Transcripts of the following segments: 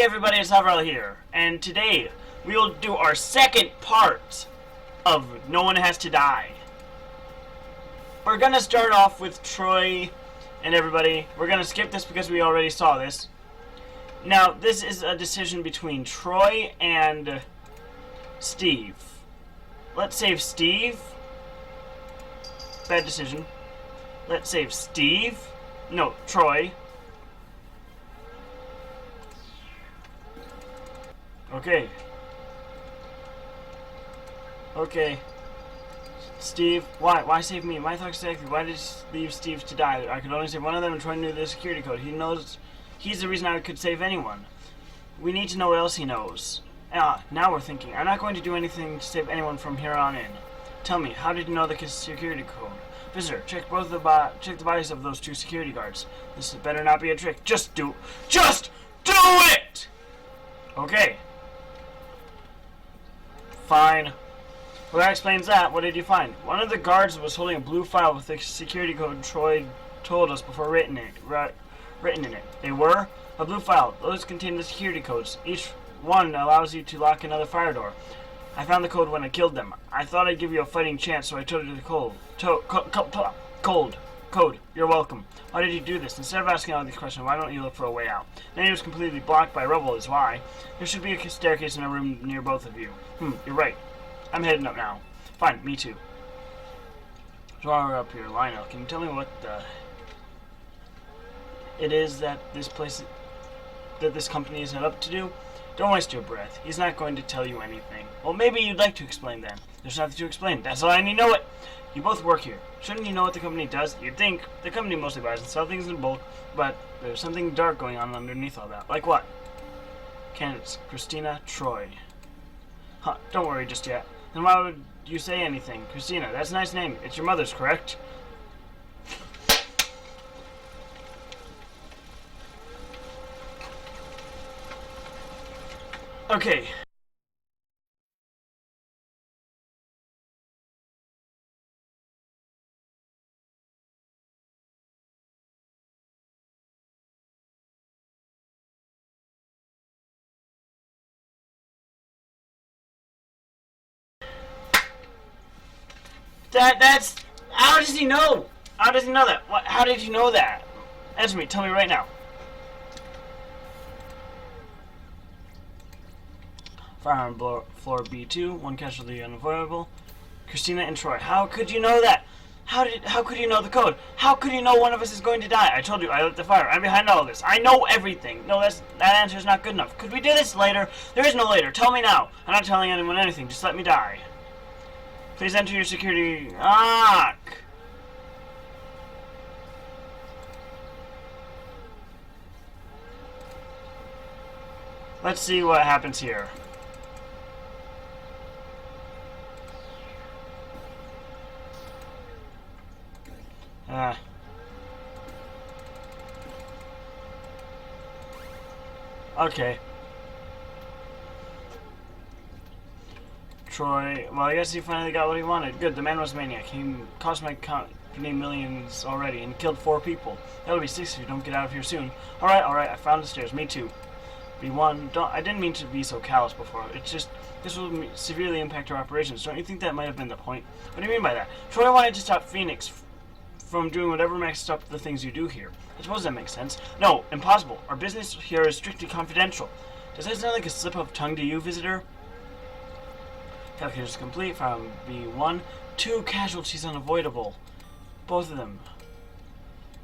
everybody, it's Avril here, and today we will do our second part of No One Has to Die. We're gonna start off with Troy and everybody. We're gonna skip this because we already saw this. Now, this is a decision between Troy and Steve. Let's save Steve. Bad decision. Let's save Steve. No, Troy. Okay. Okay. Steve, why save me? My thoughts exactly. Why did you leave Steve to die? I could only save one of them and Troy knew the security code. He's the reason I could save anyone. We need to know what else he knows. Now we're thinking. I'm not going to do anything to save anyone from here on in. Tell me, how did you know the security code? Visitor, check the bodies of those two security guards. This better not be a trick. Just do it! Okay. Fine. Well, that explains that. What did you find? One of the guards was holding a blue file with the security code Troy told us before written in it. They were a blue file. Those contain the security codes. Each one allows you to lock another fire door. I found the code when I killed them. I thought I'd give you a fighting chance, so I told you the code. You're welcome. Why did you do this? Instead of asking all these questions, why don't you look for a way out? Then he was completely blocked by rubble is why. There should be a staircase in a room near both of you. You're right. I'm heading up now. Fine, me too. Draw up here, Lionel. Can you tell me what it is that this company is up to do? Don't waste your breath. He's not going to tell you anything. Well, maybe you'd like to explain then. There's nothing to explain. That's all I need to know it. You both work here. Shouldn't you know what the company does? You'd think the company mostly buys and sells things in bulk, but there's something dark going on underneath all that. Like what? Candidates, Christina, Troy. Huh, don't worry just yet. Then why would you say anything? Christina, that's a nice name. It's your mother's, correct? Okay. That's... How does he know? How does he know that? How did you know that? Answer me. Tell me right now. Fire on floor B2. One casualty unavoidable. Christina and Troy. How could you know that? How could you know the code? How could you know one of us is going to die? I told you, I lit the fire. I'm behind all of this. I know everything. No, that answer is not good enough. Could we do this later? There is no later. Tell me now. I'm not telling anyone anything. Just let me die. Please enter your security. Let's see what happens here. Okay. Troy, well, I guess he finally got what he wanted. Good, the man was a maniac. He cost my company millions already and killed 4 people. That'll be 6 if you don't get out of here soon. Alright, I found the stairs. Me too. B1, I didn't mean to be so callous before. It's just, this will severely impact our operations. Don't you think that might have been the point? What do you mean by that? Troy wanted to stop Phoenix from doing whatever messed up the things you do here. I suppose that makes sense. No, impossible. Our business here is strictly confidential. Does that sound like a slip of tongue to you, visitor? Calculations complete. File B1. 2 casualties unavoidable. Both of them.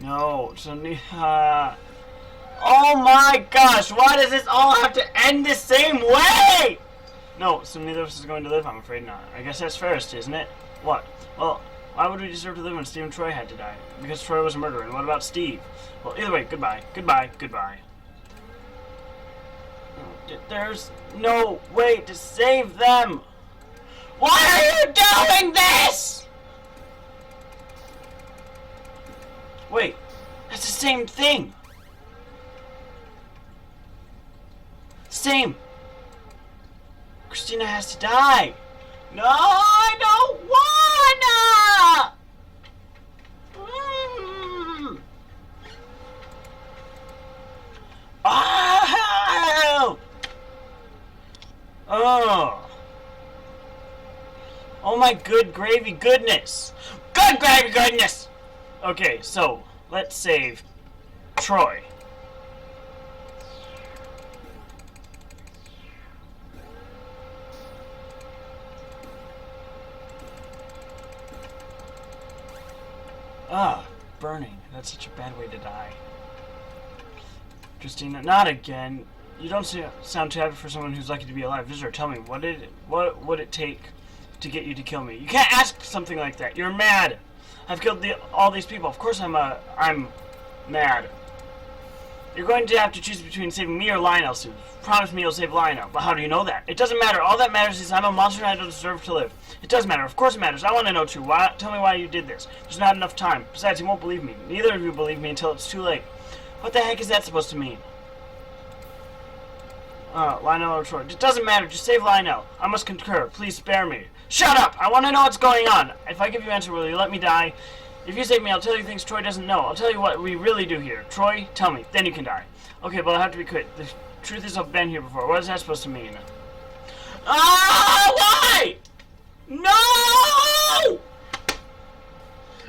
No. So, oh my gosh! Why does this all have to end the same way? No, so neither of us is going to live. I'm afraid not. I guess that's fairest, isn't it? What? Well, why would we deserve to live when Steve and Troy had to die? Because Troy was a murderer. And what about Steve? Well, either way, goodbye. Goodbye. There's no way to save them. Why are you doing this? Wait, that's the same thing. Same. Christina has to die. No, I don't wanna. Oh! Oh. Oh my good gravy goodness. Good gravy goodness! Okay, so, let's save Troy. Ah, burning. That's such a bad way to die. Christina, not again. You don't sound too happy for someone who's lucky to be alive. Visitor, tell me, what would it take to get you to kill me? You can't ask something like that. You're mad. I've killed all these people. Of course I'm mad. You're going to have to choose between saving me or Lionel soon. Promise me you'll save Lionel. But how do you know that? It doesn't matter. All that matters is I'm a monster and I don't deserve to live. It does matter. Of course it matters. I want to know too. Tell me why you did this. There's not enough time. Besides, you won't believe me. Neither of you believe me until it's too late. What the heck is that supposed to mean? Lionel or Troy. It doesn't matter. Just save Lionel. I must concur. Please spare me. Shut up! I want to know what's going on. If I give you an answer, will you let me die? If you save me, I'll tell you things Troy doesn't know. I'll tell you what we really do here. Troy, tell me. Then you can die. Okay, but I'll have to be quick. The truth is I've been here before. What is that supposed to mean? Why? No!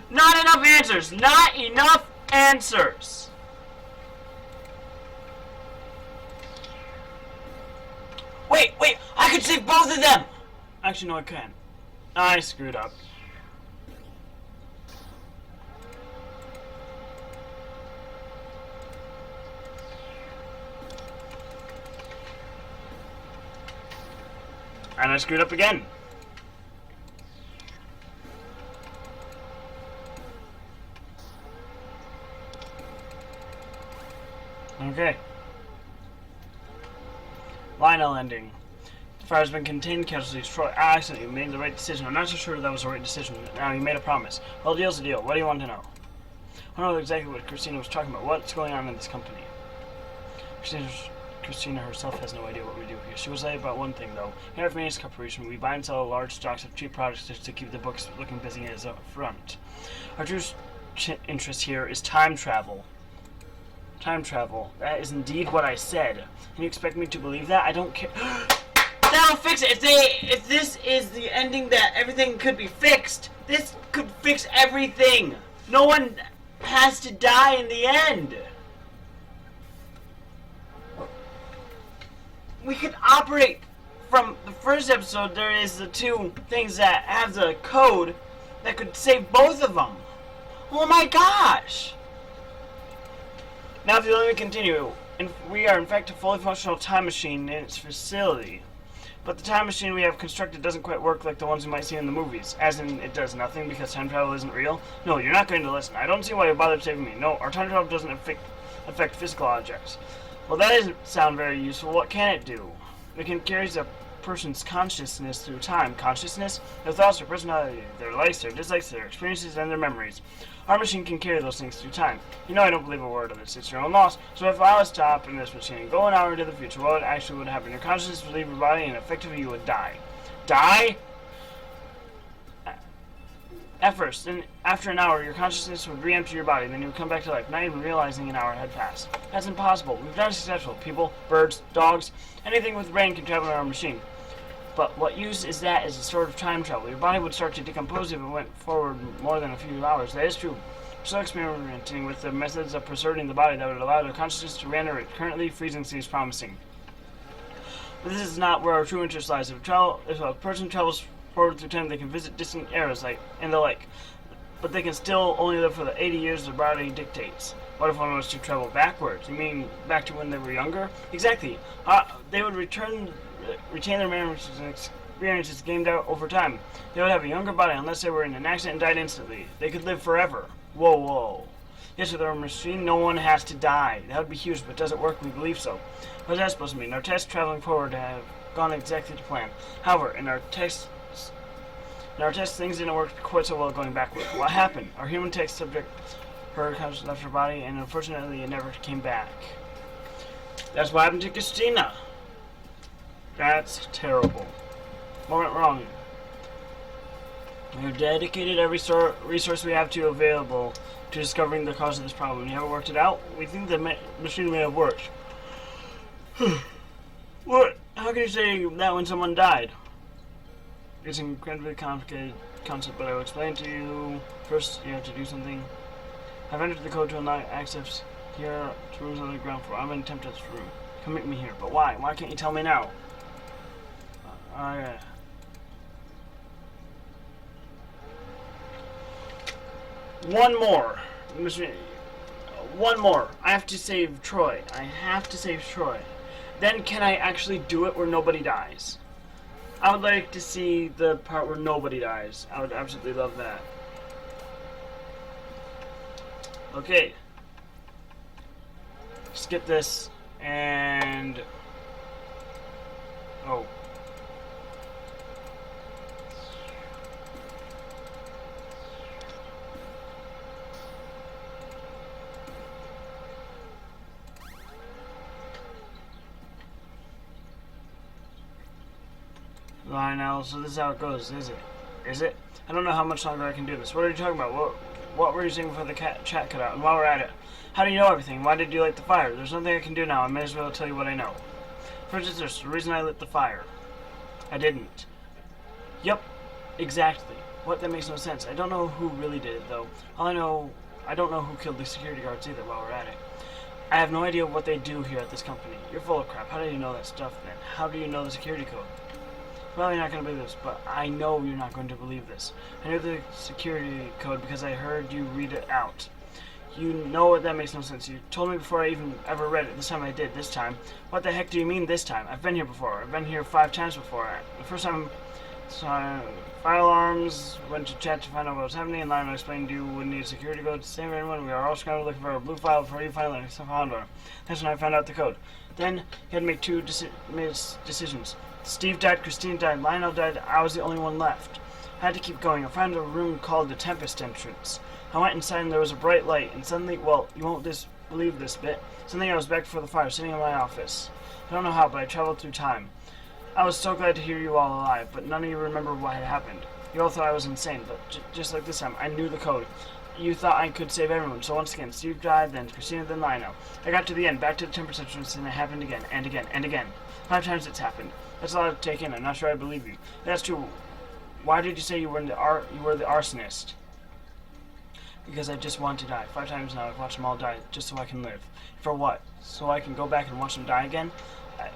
Not enough answers. Not enough answers. Wait, I could save both of them! Actually, no, I can't. I screwed up. And I screwed up again. Okay. Lionel ending. The fire has been contained, casualties. Troy accidentally made the right decision. I'm not so sure that was the right decision. Now, you made a promise. Well, deal's a deal. What do you want to know? I don't know exactly what Christina was talking about. What's going on in this company? Christina herself has no idea what we do here. She was right about one thing, though. In our Phoenix Corporation, we buy and sell large stocks of cheap products just to keep the books looking busy as up front. Our true interest here is time travel. Time travel. That is indeed what I said. Can you expect me to believe that? I don't care. That'll fix it. If this is the ending that everything could be fixed, this could fix everything. No one has to die in the end. We could operate from the first episode. There is the two things that have the code that could save both of them. Oh my gosh! Now, if you let me continue, we are in fact a fully functional time machine in its facility. But the time machine we have constructed doesn't quite work like the ones you might see in the movies. As in, it does nothing because time travel isn't real. No, you're not going to listen. I don't see why you bothered saving me. No, our time travel doesn't affect physical objects. Well, that doesn't sound very useful. What can it do? It can carry a person's consciousness through time. Consciousness? Their thoughts, their personality, their likes, their dislikes, their experiences, and their memories. Our machine can carry those things through time. You know I don't believe a word of this. It's your own loss. So if I was to stop in this machine and go an hour into the future, what actually would happen? Your consciousness would leave your body and effectively you would die. Die? At first, then after an hour, your consciousness would re-enter your body, then you would come back to life, not even realizing an hour had passed. That's impossible. We've done it successful. People, birds, dogs, anything with a brain can travel in our machine. But what use is that as a sort of time travel? Your body would start to decompose if it went forward more than a few hours. That is true. We're still experimenting with the methods of preserving the body that would allow the consciousness to re-enter it. Currently, freezing seems promising. But this is not where our true interest lies. If a person travels forward through time, they can visit distant eras and the like. But they can still only live for the 80 years their body dictates. What if one was to travel backwards? You mean back to when they were younger? Exactly. They would retain their memories and experiences gained out over time. They would have a younger body unless they were in an accident and died instantly. They could live forever. Whoa. Yes, with our machine, no one has to die. That would be huge, but does it work? We believe so. What is that supposed to mean? Our tests traveling forward have gone exactly to plan. However, in our tests, things didn't work quite so well going backward. What happened? Our human test subject, her conscious left her body, and unfortunately, it never came back. That's what happened to Christina. That's terrible. What went wrong? We've dedicated every resource we have available to discovering the cause of this problem. You haven't worked it out? We think the machine may have worked. What? How can you say that when someone died? It's an incredibly complicated concept, but I will explain to you. First, you have to do something. I've entered the code to unlock access here to rooms on the ground floor. I'm going to attempt this room. Come meet me here. But why? Why can't you tell me now? Yeah. One more. One more. I have to save Troy. I have to save Troy. Then can I actually do it where nobody dies? I would like to see the part where nobody dies. I would absolutely love that. Okay. Skip this and... Oh. Lionel, so this is how it goes, is it? Is it? I don't know how much longer I can do this. What are you talking about? What were you saying before the chat cut out? And while we're at it, how do you know everything? Why did you light the fire? There's nothing I can do now. I may as well tell you what I know. For instance, the reason I lit the fire. I didn't. Yep, exactly. What? That makes no sense. I don't know who really did it, though. All I know, I don't know who killed the security guards either while we're at it. I have no idea what they do here at this company. You're full of crap. How do you know that stuff, then? How do you know the security code? Well, you're not going to believe this, but I know you're not going to believe this. I knew the security code because I heard you read it out. You know that makes no sense. You told me before I even ever read it. This time I did. This time. What the heck do you mean this time? I've been here before. I've been here 5 times before. The first time, saw fire alarms, went to chat to find out what was happening, and Lionel explained you would need a security code to save everyone. We are all scrambled looking for a blue file before you finally found one. That's when I found out the code. Then, you had to make 2 decisions. Steve died, Christine died, Lionel died, I was the only one left. I had to keep going. I found a room called the Tempest entrance. I went inside and there was a bright light, and suddenly, well, you won't believe this bit, suddenly I was back before the fire, sitting in my office. I don't know how, but I traveled through time. I was so glad to hear you all alive, but none of you remember what had happened. You all thought I was insane, but just like this time, I knew the code. You thought I could save everyone, so once again, Steve died, then Christina, then Lionel. I got to the end, back to the Tempest entrance, and it happened again, and again, and again. 5 times it's happened. That's a lot to take in. I'm not sure I believe you. That's true. Why did you say you were the arsonist? Because I just want to die. 5 times now I've watched them all die just so I can live. For what? So I can go back and watch them die again?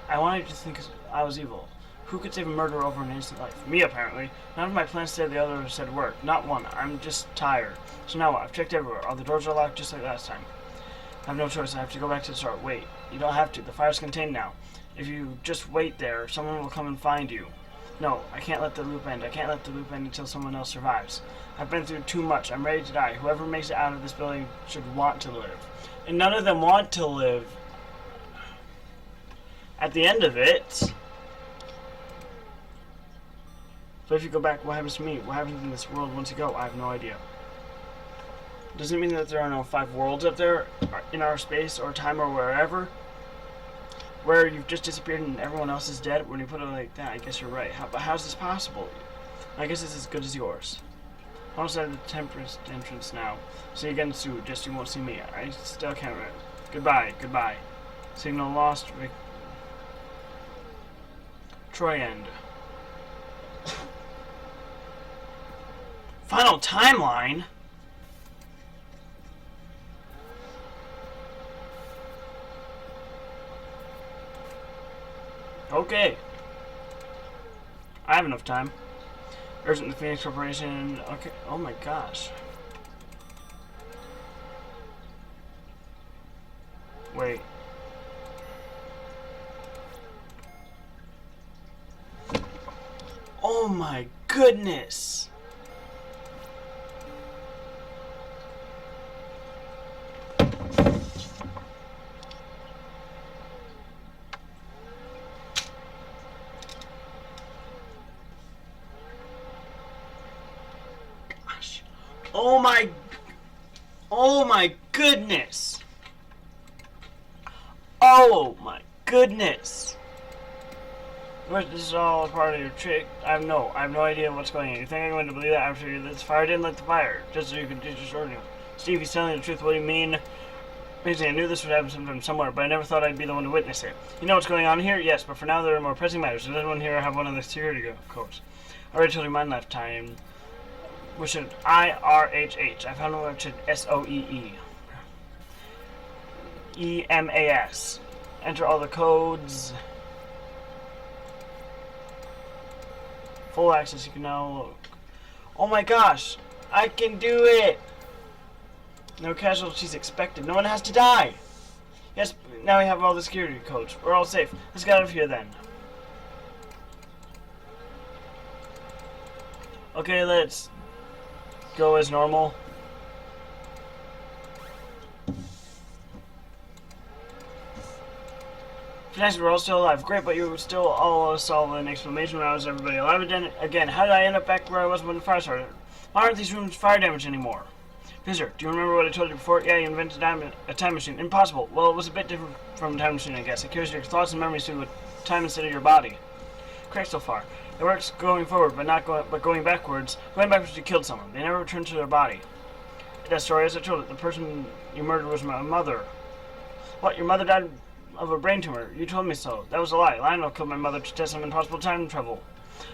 I wanted to think I was evil. Who could save a murderer over an innocent life? Me, apparently. None of my plans said the other said work. Not one. I'm just tired. So now what? I've checked everywhere. All the doors are locked just like last time. I have no choice. I have to go back to the start. Wait. You don't have to. The fire's contained now. If you just wait there, someone will come and find you. No, I can't let the loop end. I can't let the loop end until someone else survives. I've been through too much. I'm ready to die. Whoever makes it out of this building should want to live. And none of them want to live. At the end of it... But if you go back, what happens to me? What happens in this world once you go? I have no idea. Does it mean that there are no 5 worlds up there in our space or time or wherever? Where you've just disappeared and everyone else is dead? When you put it like that, I guess you're right. But how's this possible? I guess it's as good as yours. I'm outside the Tempest entrance now. See you again soon, just you won't see me. I still can't remember. Goodbye, goodbye. Signal lost. Troy end. Final timeline? Okay. I have enough time. Urgent the Phoenix Corporation. Okay. Oh my gosh. Wait. Oh my goodness. Oh my goodness. Oh my goodness. This is all part of your trick. I have no idea what's going on. You think I'm going to believe that after you lit the fire? I didn't light the fire. Just so you can do your ordinary. Steve, he's telling the truth. What do you mean? Basically, I knew this would happen sometime somewhere, but I never thought I'd be the one to witness it. You know what's going on here? Yes, but for now there are more pressing matters. Does anyone here have one of the security codes? I already told you mine last time. Which should IRHH. I found one which should SOEE. EMAS. Enter all the codes. Full access, you can now look. Oh my gosh! I can do it! No casualties expected. No one has to die! Yes, now we have all the security codes. We're all safe. Let's get out of here then. Okay, let's go as normal. Nice, we're all still alive. Great, but you still all saw an explanation when I was everybody alive again. How did I end up back where I was when the fire started? Why aren't these rooms fire damaged anymore? Visitor, do you remember what I told you before? Yeah, you invented a time machine. Impossible. Well, it was a bit different from a time machine, I guess. It carries your thoughts and memories through time instead of your body. Correct so far. It works going forward, but going backwards. Going backwards, you killed someone. They never returned to their body. That story, as I told it, the person you murdered was my mother. What? Your mother died of a brain tumor? You told me so. That was a lie. Lionel killed my mother to test some impossible time travel.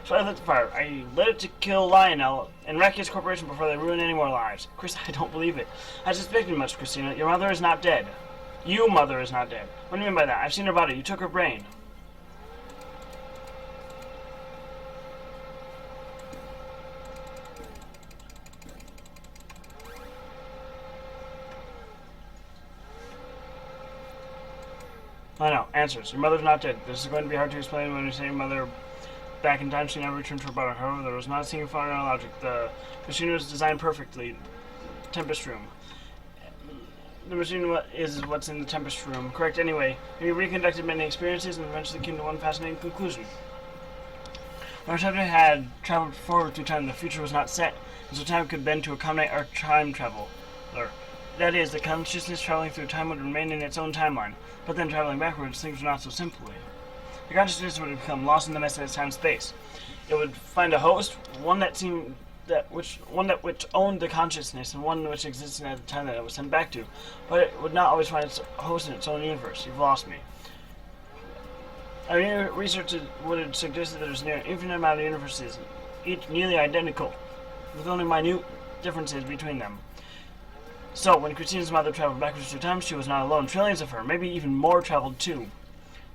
So I lit the fire. I lit it to kill Lionel and wreck his corporation before they ruin any more lives. Chris, I don't believe it. I suspected much, Christina. Your mother is not dead. You, mother, is not dead. What do you mean by that? I've seen her body. You took her brain. I know. Answers. Your mother's not dead. This is going to be hard to explain when you say mother back in time. She never returned to her body. However, there was not a single flaw in her logic. The machine was designed perfectly. Tempest room. The machine is what's in the Tempest room. Correct anyway. We reconducted many experiences and eventually came to one fascinating conclusion. Our subject had traveled forward through time. The future was not set, and so time could bend to accommodate our time travel. That is, the consciousness traveling through time would remain in its own timeline, but then traveling backwards, things were not so simply. The consciousness would become lost in the mess of time-space. It would find a host, one which owned the consciousness, and one which existed at the time that it was sent back to, but it would not always find its host in its own universe. You've lost me. Our research would have suggested that there's an infinite amount of universes, each nearly identical, with only minute differences between them. So, when Christina's mother traveled backwards through time, she was not alone. Trillions of her, maybe even more, traveled too.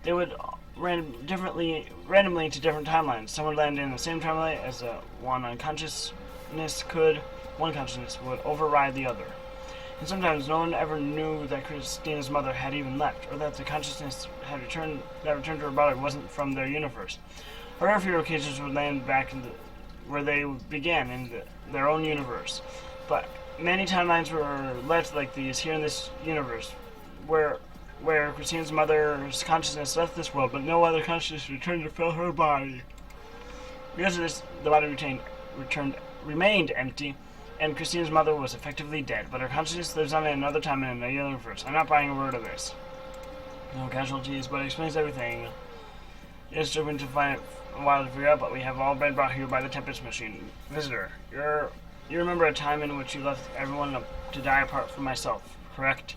They would randomly to different timelines. Some would land in the same timeline as one unconsciousness could. One consciousness would override the other. And sometimes no one ever knew that Christina's mother had even left, or that the consciousness had returned to her body wasn't from their universe. Or a few occasions would land back where they began, in their own universe. But many timelines were left like these here in this universe, where Christina's mother's consciousness left this world, but no other consciousness returned to fill her body. Because of this, the body remained empty, and Christina's mother was effectively dead, but her consciousness lives on in another time in another universe. I'm not buying a word of this. No casualties, but it explains everything. It's disturbing to find it a while to figure out, but we have all been brought here by the Tempest machine. Visitor, you remember a time in which you left everyone to die apart from myself, correct?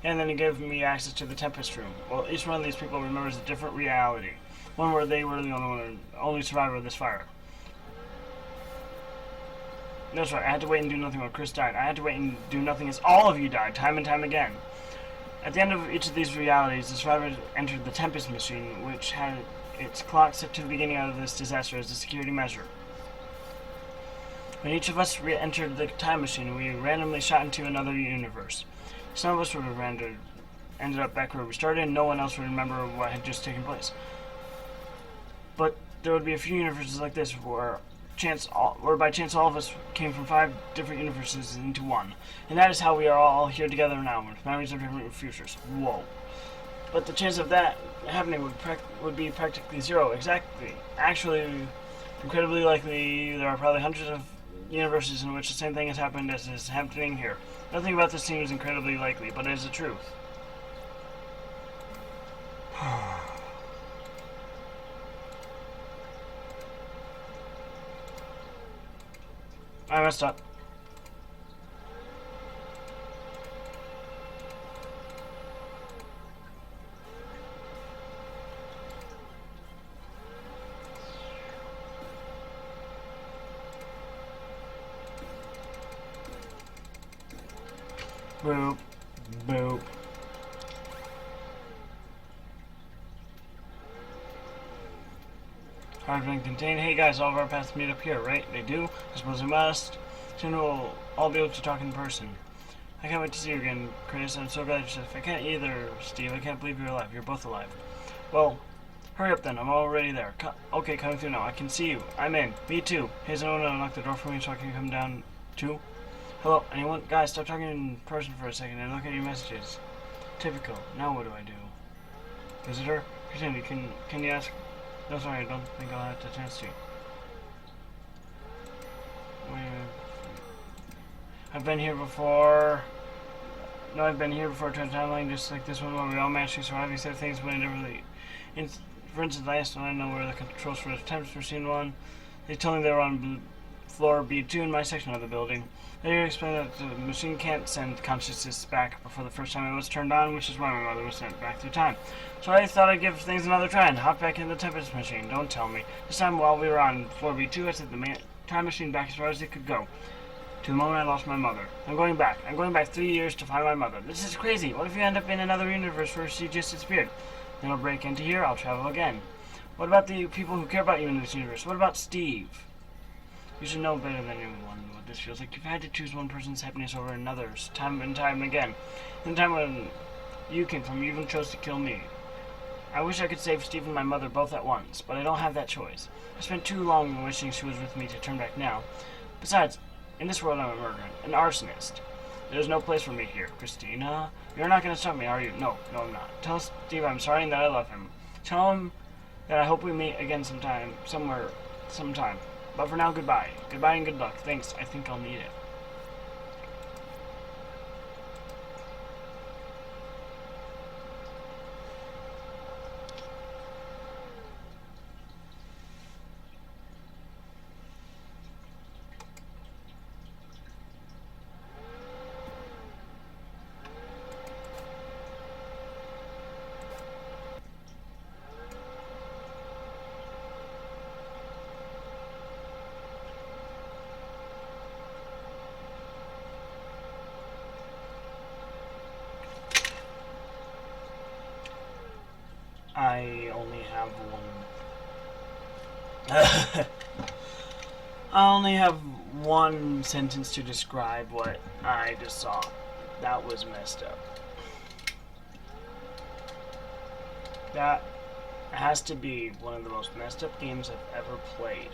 And then you gave me access to the Tempest room. Well, each one of these people remembers a different reality. One where they were the only survivor of this fire. That's right, I had to wait and do nothing while Chris died. I had to wait and do nothing as all of you died, time and time again. At the end of each of these realities, the survivors entered the Tempest machine, which had its clock set to the beginning of this disaster as a security measure. When each of us re-entered the time machine, we randomly shot into another universe. Some of us would have ended up back where we started, and no one else would remember what had just taken place. But there would be a few universes like this where by chance all of us came from 5 different universes into one. And that is how we are all here together now, with memories of different futures. Whoa. But the chance of that happening would be practically zero. Exactly. Actually, incredibly likely, there are probably hundreds of universes in which the same thing has happened as is happening here. Nothing about this seems incredibly likely, but it is the truth. I messed up. Boop. Boop. Hard been contained. Hey guys, all of our paths meet up here, right? They do? I suppose we must. Soon we'll all be able to talk in person. I can't wait to see you again, Chris. I'm so glad you're safe. I can't either, Steve. I can't believe you're alive. You're both alive. Well, hurry up then. I'm already there. Okay, coming through now. I can see you. I'm in. Me too. Hey, is anyone gonna unlock the door for me so I can come down too? Hello? Anyone? Guys, stop talking in person for a second and look at your messages. Typical. Now what do I do? Visitor? Pretend can you ask? No, sorry, I don't think I'll have the chance to. I've been here before. No, I've been here before trying timeline just like this one where we all managed to survive except things went differently. For instance, I asked when I know where the controls for the temps were seen one. They told me they were on floor B2 in my section of the building. They explained that the machine can't send consciousness back before the first time it was turned on, which is why my mother was sent back through time. So I thought I'd give things another try and hop back in the Tempest machine. Don't tell me. This time while we were on floor B2, I sent the time machine back as far as it could go. To the moment I lost my mother. I'm going back. I'm going back 3 years to find my mother. This is crazy. What if you end up in another universe where she just disappeared? Then I'll break into here. I'll travel again. What about the people who care about you in this universe? What about Steve? You should know better than anyone what this feels like. You've had to choose one person's happiness over another's, time and time again. In the time when you came from, you even chose to kill me. I wish I could save Steve and my mother both at once, but I don't have that choice. I spent too long wishing she was with me to turn back now. Besides, in this world I'm a murderer, an arsonist. There's no place for me here. Christina, you're not going to stop me, are you? No, I'm not. Tell Steve I'm sorry and that I love him. Tell him that I hope we meet again sometime. But for now, goodbye. Goodbye and good luck. Thanks. I think I'll need it. I only have one. I only have one sentence to describe what I just saw. That was messed up. That has to be one of the most messed up games I've ever played.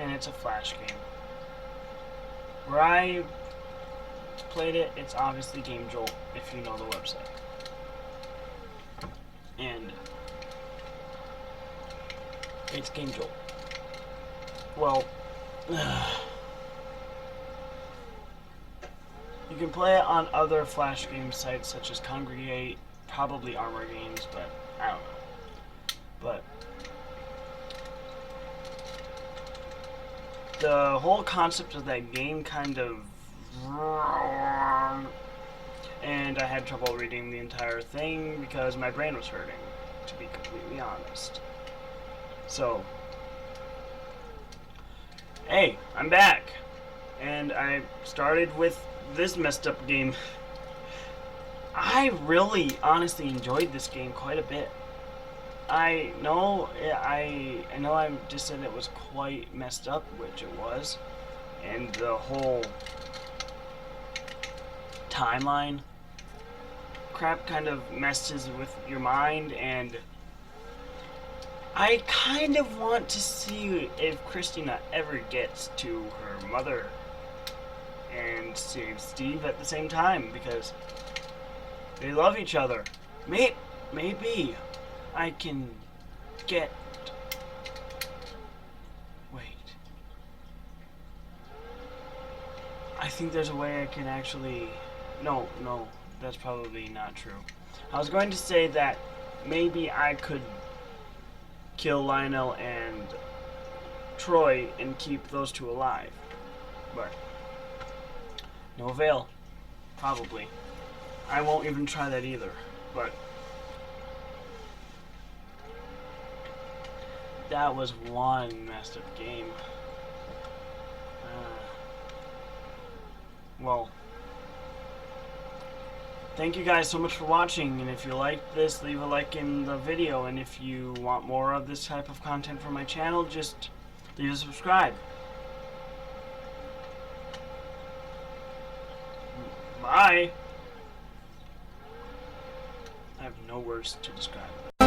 And it's a Flash game. Where I played it, it's obviously Game Jolt, if you know the website. And it's Game Jolt. Well, you can play it on other Flash game sites such as Congregate, probably Armor Games, but I don't know. But the whole concept of that game kind of, and I had trouble reading the entire thing because my brain was hurting, to be completely honest. So, hey, I'm back, and I started with this messed up game. I really, honestly enjoyed this game quite a bit. I know I just said it was quite messed up, which it was, and the whole timeline crap kind of messes with your mind, and I kind of want to see if Christina ever gets to her mother and saves Steve at the same time, because they love each other. Maybe I can get... Wait. I think there's a way I can actually... No, that's probably not true. I was going to say that maybe I could kill Lionel and Troy and keep those two alive. But no avail. Probably. I won't even try that either. But that was one messed up game. well, thank you guys so much for watching, and if you like this, leave a like in the video, and if you want more of this type of content from my channel, just leave a subscribe. Bye! I have no words to describe it.